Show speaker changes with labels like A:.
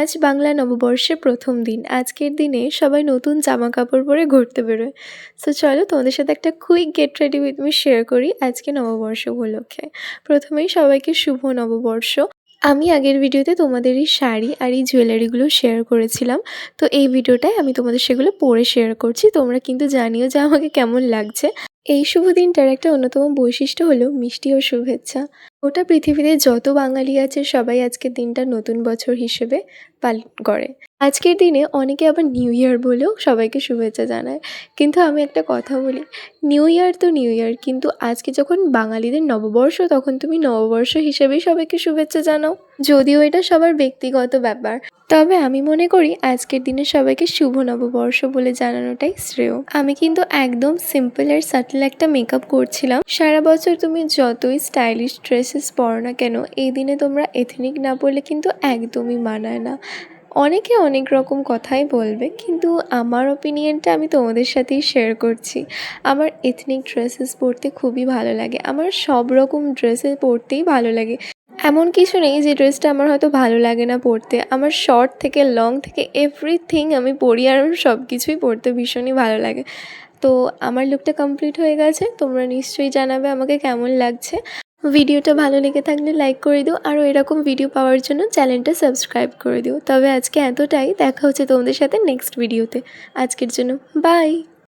A: আজ বাংলা নববর্ষের ১ম দিন। আজকের দিনে সবাই নতুন জামাকাপড় পরে ঘুরতে বেরোয়। সো চলো তোমাদের সাথে একটা quick get ready with me share করি আজকে নববর্ষ উপলক্ষে। প্রথমেই সবাইকে শুভ নববর্ষ। আমি আগের ভিডিওতে তোমাদের এই শাড়ি আর এই জুয়েলারিগুলো শেয়ার করেছিলাম। তো এই ভিডিওটায় আমি তোমাদের সেগুলো পরে শেয়ার করছি। তোমরা কিন্তু জানিও যে আমাকে কেমন লাগছে। এই শুভ দিনটার একটা অন্যতম বৈশিষ্ট্য হলো মিষ্টি ও শুভেচ্ছা। গোটা পৃথিবীতে যত বাঙালি আছে সবাই আজকের দিনটা নতুন বছর হিসেবে পালন করে। আজকের দিনে অনেকে আবার নিউ ইয়ার বলেও সবাইকে শুভেচ্ছা জানায়। কিন্তু আমি একটা কথা বলি, নিউ ইয়ার তো নিউ ইয়ার, কিন্তু আজকে যখন বাঙালিদের নববর্ষ তখন তুমি নববর্ষ হিসেবেই সবাইকে শুভেচ্ছা জানাও। যদিও এটা সবার ব্যক্তিগত ব্যাপার, তবে আমি মনে করি আজকের দিনে সবাইকে শুভ নববর্ষ বলে জানানোটাই শ্রেয়। আমি কিন্তু একদম সিম্পল আর সাটল একটা মেকআপ করছিলাম। সারা বছর তুমি যতই স্টাইলিশ ড্রেসেস পরো না কেন, এই দিনে তোমরা এথনিক না পরলে কিন্তু একদমই মানায় না। অনেকে অনেক রকম কথাই বলবে, কিন্তু আমার ওপিনিয়নটা আমি তোমাদের সাথেই শেয়ার করছি। আমার এথনিক ড্রেসেস পরতে খুবই ভালো লাগে, আমার সব রকম ড্রেসে পরতেই ভালো লাগে। এমন কিছু নেই যে ড্রেসটা আমার হয়তো ভালো লাগে না পরতে। আমার শর্ট থেকে লং থেকে এভরিথিং আমি পরি, আর আমার সব কিছুই পরতে ভীষণই ভালো লাগে। তো আমার লুকটা কমপ্লিট হয়ে গেছে, তোমরা নিশ্চয়ই জানাবে আমাকে কেমন লাগছে। ভিডিওটা ভালো লেগে থাকলে লাইক করে দিও, আরও এরকম ভিডিও পাওয়ার জন্য চ্যানেলটা সাবস্ক্রাইব করে দিও। তবে আজকে এতটাই, দেখা হচ্ছে তোমাদের সাথে নেক্সট ভিডিওতে। আজকের জন্য বাই।